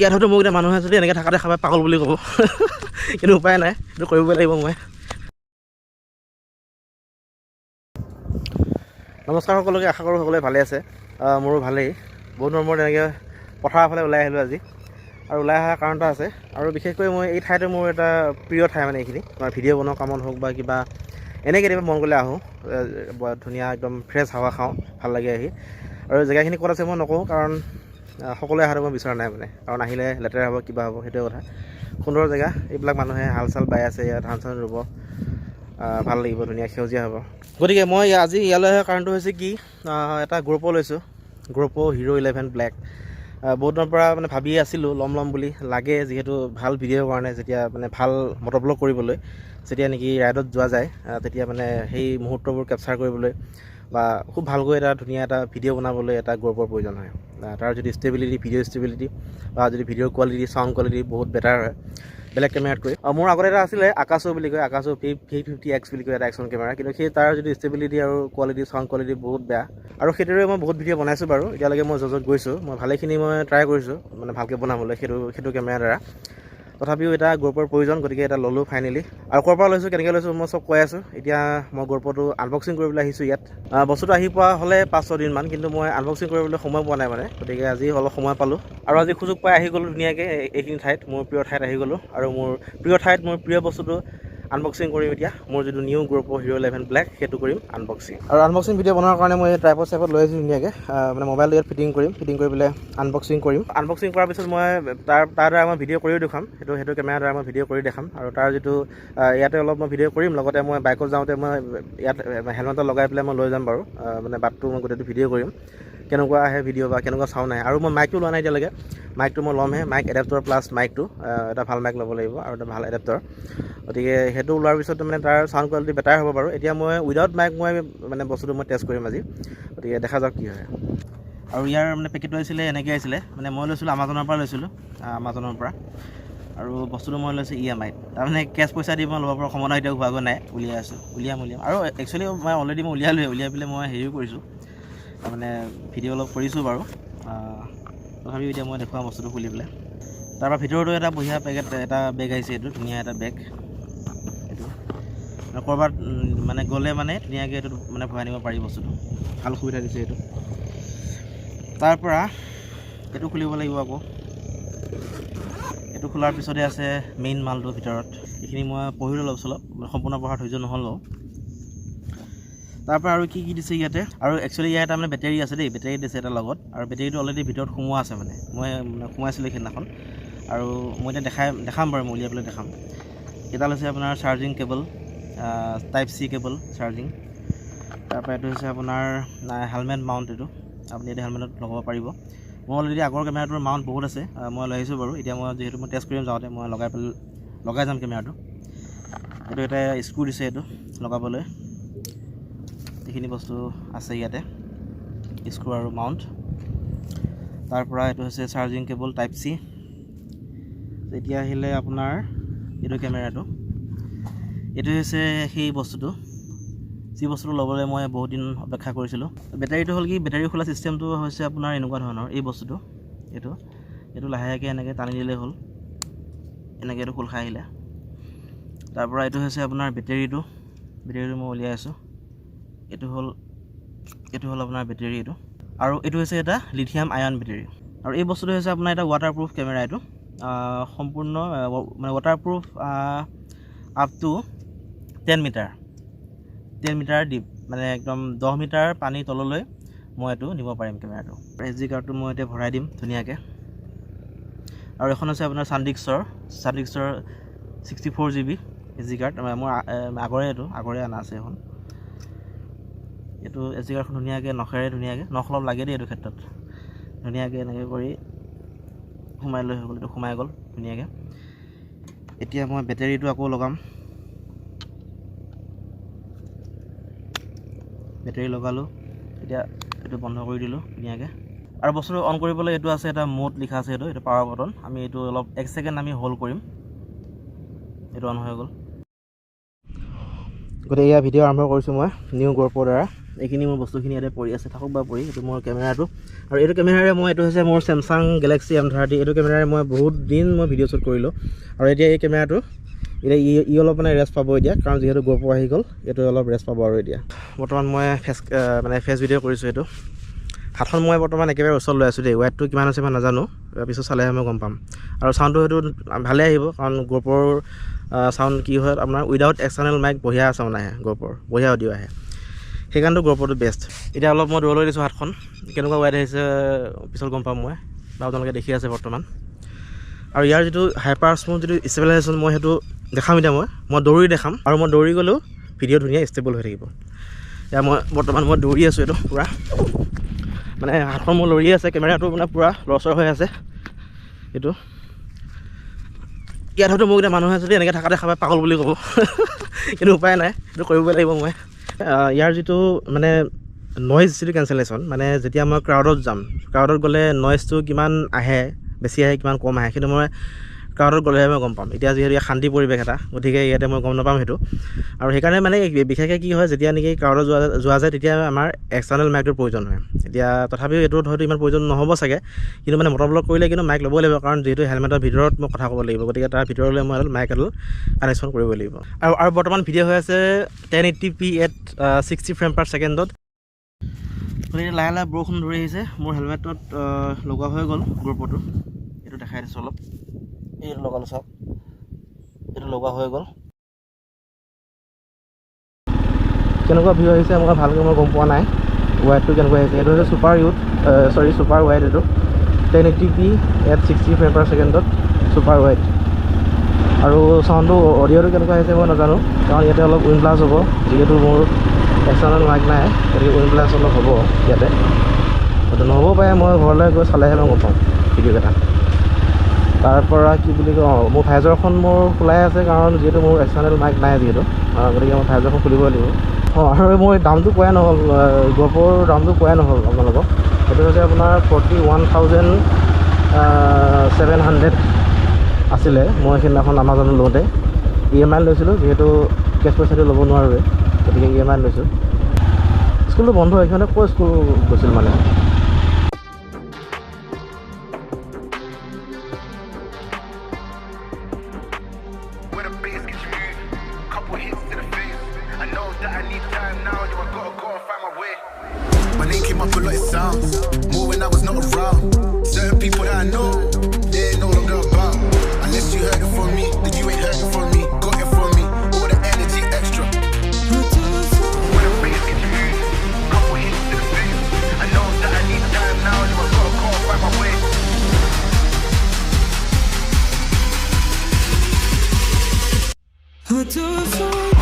ইয়াত হয়তো মোক এতিয়া মানুহে যদি এনেকৈ থাকাতে খাব পাগল বুলি ক'ব কিন্তু উপায় নাই সেইটো কৰিবই লাগিব মই নমস্কাৰ সকলোকে আশা কৰোঁ সকলোৱে ভালে আছে মোৰো ভালেই বহুত দিনৰ মূৰত এনেকৈ পথাৰৰ ফালে ওলাই আহিলোঁ আজি আৰু ওলাই অহাৰ কাৰণ এটা আছে আৰু বিশেষকৈ মই এই ঠাইটো মোৰ এটা প্ৰিয় ঠাই মানে এইখিনি মই ভিডিঅ' বনোৱা কামত হওক বা কিবা এনেকৈ কেতিয়াবা মন গ'লে আহোঁ ধুনীয়া একদম ফ্ৰেছ হাৱা খাওঁ ভাল লাগে আহি আৰু জেগাখিনি ক'ত আছে মই নকওঁ কাৰণ সকলোৱে অহাটো মই বিচৰা নাই মানে কাৰণ আহিলে লেতেৰা হ'ব কিবা হ'ব সেইটোৱে কথা সুন্দৰ জেগা এইবিলাক মানুহে হাল চাল বাই আছে ইয়াত ধান চান ৰুব ভাল লাগিব ধুনীয়া সেউজীয়া হ'ব গতিকে মই আজি ইয়ালৈ অহাৰ কাৰণটো হৈছে কি এটা গ্ৰুপো লৈছোঁ গ্ৰুপো হিৰো 11 ব্লেক বহুত দিনৰ পৰা মানে ভাবিয়ে আছিলোঁ ল'ম বুলি লাগে যিহেতু ভাল ভিডিঅ'ৰ কাৰণে যেতিয়া মানে ভাল মটৰব্লগ কৰিবলৈ যেতিয়া নেকি ৰাইডত যোৱা যায় তেতিয়া মানে সেই মুহূৰ্তবোৰ কেপচাৰ কৰিবলৈ বা খুব ভালকৈ এটা ধুনীয়া এটা ভিডিঅ' বনাবলৈ এটা গ্ৰুপৰ প্ৰয়োজন হয় তাৰ যদি ষ্টেবিলিটি ভিডিঅ' ষ্টেবিলিটি বা যদি ভিডিঅ'ৰ কোৱালিটি চাউণ্ড কোৱালিটি বহুত বেটাৰ হয় বেলেগ কেমেৰাতকৈ মোৰ আগতে এটা আছিলে আকাশো বুলি কয় আকাশো V50X বুলি কয় এটা একশ্যন কেমেৰা কিন্তু সেই তাৰ যদি ষ্টেবিলিটি আৰু কোৱালিটি চাউণ্ড কোৱালিটি বহুত বেয়া আৰু সেইটোৰে মই বহুত ভিডিঅ' বনাইছোঁ বাৰু এতিয়ালৈকে মই য'ত গৈছোঁ মই ভালেখিনি মই ট্ৰাই কৰিছোঁ মানে ভালকৈ বনাবলৈ সেইটো কেমেৰাৰ দ্বাৰা তথাপিও এটা গ্ৰুপৰ প্ৰয়োজন গতিকে এটা ল'লোঁ ফাইনেলি আৰু ক'ৰ পৰা লৈছোঁ কেনেকৈ লৈছোঁ মই চব কৈ আছোঁ এতিয়া মই গ্ৰুপটো আনবক্সিং কৰিবলৈ আহিছোঁ ইয়াত বস্তুটো আহি পোৱা হ'লে 5-6 দিনমান কিন্তু মই আনবক্সিং কৰিবলৈ সময় পোৱা নাই মানে গতিকে আজি অলপ সময় পালোঁ আৰু আজি সুযোগ পাই আহি গ'লোঁ ধুনীয়াকৈ এইখিনি ঠাইত মোৰ প্ৰিয় ঠাইত আহি গ'লোঁ আৰু মোৰ প্ৰিয় ঠাইত মোৰ প্ৰিয় বস্তুটো আনবক্সিং কৰিম এতিয়া মোৰ যিটো নিউ গ্ৰুপো হিৰো 11 ব্লেক সেইটো কৰিম আনবক্সিং আৰু আনবক্সিং ভিডিঅ' বনোৱাৰ কাৰণে মই ট্ৰাইপড চাইপত লৈ আহিছোঁ ধুনীয়াকৈ মানে মোবাইলটো ইয়াত ফিটিং কৰি পেলাই আনবক্সিং কৰিম আনবক্সিং কৰাৰ পিছত মই তাৰ দ্বাৰা মই ভিডিঅ' কৰিও দেখাম সেইটো কেমেৰাৰ দ্বাৰা মই ভিডিঅ' কৰি দেখাম আৰু তাৰ যিটো ইয়াতে অলপ মই ভিডিঅ' কৰিম লগতে মই বাইকত যাওঁতে মই ইয়াত হেলমেটত লগাই পেলাই মই লৈ যাম বাৰু মানে বাটটো মই গোটেইটো ভিডিঅ' কৰিম কেনেকুৱা আহে ভিডিঅ' বা কেনেকুৱা চাউণ্ড আহে আৰু মই মাইকটো লোৱা নাই এতিয়ালৈকে মাইকটো মই ল'মহে মাইক এডাপ্টৰ প্লাছ মাইকটো এটা ভাল মাইক ল'ব লাগিব আৰু এটা ভাল এডাপ্টৰ গতিকে সেইটো ওলোৱাৰ পিছত মানে তাৰ চাউণ্ড কোৱালিটি বেটাৰ হ'ব বাৰু এতিয়া মই উইদাউট মাইক মই মানে বস্তুটো মই টেষ্ট কৰিম আজি গতিকে দেখা যাওক কি হয় আৰু ইয়াৰ মানে পেকেটটো আহিছিলে এনেকৈ আহিছিলে মানে মই লৈছিলোঁ আমাজনৰ পৰা লৈছিলোঁ আমাজনৰ পৰা আৰু বস্তুটো মই লৈছোঁ EMI তাৰমানে কেছ পইচা দি মই ল'ব পৰা ক্ষমতা এতিয়া হোৱাগৈ নাই উলিয়াই আছোঁ উলিয়াম আৰু একচুৱেলি মই অলৰেডি মই উলিয়াই পেলাই মই হেৰিও কৰিছোঁ তাৰমানে ভিডিঅ' অলপ কৰিছোঁ বাৰু তথাপিও এতিয়া মই দেখুৱাম বস্তুটো খুলি পেলাই তাৰপৰা ভিতৰতো এটা বঢ়িয়া এটা বেগ আহিছে এইটো ধুনীয়া এটা বেগ এইটো ক'ৰবাত মানে গ'লে মানে ধুনীয়াকৈ এইটো মানে ভৰাই নিব পাৰি বস্তুটো ভাল সুবিধা দিছে এইটো তাৰপৰা এইটো খুলিব লাগিব আকৌ এইটো খোলাৰ পিছতে আছে মেইন মালটোৰ ভিতৰত এইখিনি মই পঢ়িলোঁ অলপ চলপ সম্পূৰ্ণ পঢ়াৰ ধৈৰ্য নহ'লেও তাৰপৰা আৰু কি দিছে ইয়াতে আৰু একচুৱেলি ইয়াত তাৰমানে বেটেৰী আছে দেই বেটেৰী দিছে এটা লগত আৰু বেটেৰীটো অলৰেডি ভিতৰত সোমোৱা আছে মানে মই সোমাইছিলোঁ সেইদিনাখন আৰু মই এতিয়া দেখাম বাৰু মই উলিয়াই পেলাই দেখাম এডাল হৈছে আপোনাৰ charging cable type C cable charging তাৰপৰা এইটো হৈছে আপোনাৰ হেলমেট মাউণ্ট এইটো আপুনি এতিয়া হেলমেটত লগাব পাৰিব মই অলৰেডি আগৰ কেমেৰাটোৰ মাউণ্ট বহুত আছে মই লৈ আহিছোঁ বাৰু এতিয়া মই যিহেতু মই টেষ্ট কৰিম যাওঁতে মই লগাই যাম কেমেৰাটো এইটো এটা স্ক্ৰু দিছে এইটো লগাবলৈ এইখিনি বস্তু আছে ইয়াতে স্ক্ৰু আৰু মাউণ্ট তাৰপৰা এইটো হৈছে চাৰ্জিং কেবল টাইপ C এতিয়া আহিলে আপোনাৰ এইটো কেমেৰাটো এইটো হৈছে সেই বস্তুটো যি বস্তুটো ল'বলৈ মই বহুত দিন অপেক্ষা কৰিছিলোঁ বেটাৰীটো হ'ল কি বেটাৰী খোলা ছিষ্টেমটো হৈছে আপোনাৰ এনেকুৱা ধৰণৰ এই বস্তুটো এইটো লাহেকৈ এনেকৈ টানি দিলেই হ'ল এনেকৈ এইটো খোল খাই আহিলে তাৰপৰা এইটো হৈছে আপোনাৰ বেটেৰীটো মই উলিয়াই আছোঁ এইটো হ'ল আপোনাৰ বেটেৰী এইটো আৰু এইটো হৈছে এটা লিথিয়াম আয়ন বেটেৰী আৰু এই বস্তুটো হৈছে আপোনাৰ এটা ৱাটাৰপ্ৰুফ কেমেৰা এইটো সম্পূৰ্ণ মানে waterproof up to 10 metre deep মানে একদম 10 মিটাৰ পানী তললৈ মই এইটো নিব পাৰিম কেমেৰাটো SD কাৰ্ডটো মই এতিয়া ভৰাই দিম ধুনীয়াকৈ আৰু এখন আছে আপোনাৰ চানডিস্কৰ 64 GB SD কাৰ্ড মোৰ আগৰে অনা আছে এখন এইটো SD কাৰ্ডখন ধুনীয়াকৈ নখ অলপ লাগে দেই এইটো ক্ষেত্ৰত ধুনীয়াকৈ এনেকৈ কৰি সোমাই লৈ হৈ গ'ল এইটো সোমাই গ'ল ধুনীয়াকৈ এতিয়া মই বেটেৰীটো আকৌ লগাম বেটেৰী লগালোঁ এতিয়া এইটো বন্ধ কৰি দিলোঁ ধুনীয়াকৈ আৰু বস্তুটো অন কৰিবলৈ এইটো আছে এটা মোড লিখা আছে এইটো পাৱাৰ বটন আমি এইটো অলপ 1 ছেকেণ্ড আমি হোল্ড কৰিম এইটো অন হৈ গ'ল গতিকে এয়া ভিডিঅ' আৰম্ভ কৰিছোঁ মই নিউ গ্ৰুপৰ দ্বাৰা এইখিনি মোৰ বস্তুখিনি ইয়াতে পৰি আছে থাকক বা পৰি এইটো মোৰ কেমেৰাটো আৰু এইটো কেমেৰাৰে মই এইটো হৈছে মোৰ Samsung Galaxy M30 এইটো কেমেৰাৰে মই বহুত দিন মই ভিডিঅ' শ্বুট কৰিলোঁ আৰু এতিয়া এই কেমেৰাটো এতিয়া ই অলপ মানে ৰেষ্ট পাব এতিয়া কাৰণ যিহেতু GoPro আহি গ'ল এইটো অলপ ৰেষ্ট পাব আৰু এতিয়া বৰ্তমান মই ফেচ ভিডিঅ' কৰিছোঁ এইটো হাতখন মই বৰ্তমান একেবাৰে ওচৰত লৈ আছোঁ দেই ৱেটটো কিমান আছে মই নাজানো পিছত চালেহে মই গম পাম আৰু চাউণ্ডটো সেইটো ভালে আহিব কাৰণ GoProৰ চাউণ্ড কি হয় আপোনাৰ উইদাউট এক্সটাৰ্নেল মাইক বঢ়িয়া চাউণ্ড আহে GoProৰ বঢ়িয়া অডিঅ' আহে সেইকাৰণেতো GoProটো বেষ্ট এতিয়া অলপ মই দূৰলৈ দিছোঁ হাতখন কেনেকুৱা ৱেট আহিছে পিছত গম পাম মই বা আপোনালোকে দেখি আছে বৰ্তমান আৰু ইয়াৰ যিটো হাইপাৰ স্মুথ যিটো ষ্টেবিলাইজেশ্যন মই সেইটো দেখাম এতিয়া মই দৌৰি দেখাম আৰু মই দৌৰি গ'লেও ভিডিঅ' ধুনীয়া ষ্টেবল হৈ থাকিব এতিয়া বৰ্তমান মই দৌৰি আছোঁ এইটো পূৰা মানে হাতখন মোৰ লৰি আছে কেমেৰাটো মানে পূৰা লৰচৰ হৈ আছে এইটো ইয়াত হয়তো মোক এতিয়া মানুহে যদি এনেকৈ থকা দেখা পায় পাগল বুলি ক'ব কিন্তু উপায় নাই এইটো কৰিবই লাগিব মই ইয়াৰ যিটো মানে নইজ যিটো কেঞ্চেলেশ্যন মানে যেতিয়া মই ক্ৰাউডত যাম ক্ৰাউডত গ'লে নইজটো কিমান আহে বেছি আহে কিমান কম আহে কিন্তু মই ক্ৰাউডত গ'লেহে মই গম পাম এতিয়া যিহেতু ইয়াত শান্তি পৰিৱেশ এটা গতিকে ইয়াতে মই গম নাপাম সেইটো আৰু সেইকাৰণে মানে বিশেষকৈ কি হয় যেতিয়া নেকি ক্ৰাউডত যোৱা যায় তেতিয়া আমাৰ এক্সটাৰ্নেল মাইকটোৰ প্ৰয়োজন হয় এতিয়া তথাপিও এইটোত হয়তো ইমান প্ৰয়োজন নহ'ব চাগে কিন্তু মানে মটৰব্লগ কৰিলে কিন্তু মাইক ল'বই লাগিব কাৰণ যিহেতু হেলমেটৰ ভিতৰত মই কথা ক'ব লাগিব গতিকে তাৰ ভিতৰলৈ মই মাইক এডাল কানেকশ্যন কৰিব লাগিব আৰু বৰ্তমান ভিডিঅ' হৈ আছে 1080p at 60 ফ্ৰেম পাৰ ছেকেণ্ডত গতিকে লাহে লাহে বৰষুণ ধৰি আহিছে মোৰ হেলমেটত লগোৱা হৈ গ'ল GoProটো এইটো দেখাই দিছোঁ অলপ এইটো লগালোঁ চাওক এইটো লগোৱা হৈ গ'ল কেনেকুৱা ভিউ আহিছে মই ভালকৈ গম পোৱা নাই ৱাইডটো কেনেকুৱা আহিছে এইটো হৈছে ছুপাৰ ৱাইড এইটো 1080p at 60 ফ্ৰেম পাৰ ছেকেণ্ডত ছুপাৰ ৱাইড আৰু চাউণ্ডটো অডিঅ'টো কেনেকুৱা আহিছে মই নাজানো কাৰণ ইয়াতে অলপ উইণ্ড ব্লাষ্ট হ'ব যিহেতু মোৰ এক্সটাৰ্নেল মাইক নাই গতিকে উইণ্ড ব্লাষ্ট অলপ হ'ব ইয়াতে সেইটো নহ'ব পাৰে মই ঘৰলৈ গৈ চালেহে মই গম পাম ভিডিঅ'কেইটা তাৰপৰা কি বুলি কওঁ মোৰ ভাইজৰখন মোৰ খোলাই আছে কাৰণ যিহেতু মোৰ এক্সটাৰ্নেল মাইক নাই যিহেতু গতিকে মই ভাইজৰখন খুলিব লাগিব আৰু মই দামটো কোৱাই নহ'ল GoProৰ দামটো কোৱাই নহ'ল আপোনালোকক সেইটো হৈছে আপোনাৰ 41,700 আছিলে মই সেইদিনাখন আমাজনত লওঁতে EMI লৈছিলোঁ যিহেতু কেছ পইচাটো ল'ব নোৱাৰোৱে গতিকে EMI লৈছোঁ স্কুলটো বন্ধ এইখনে ক'ৰ স্কুল গৈছিল মানে My name came up a lot, it sounds more when I was not around. Certain people that I know, they ain't no longer about. Unless you heard it from me, then you ain't heard it from me. Got it from me, all the energy extra. When the bass gets moved, couple hits to the face. I know that I need time now, so I gotta go and find my way. To find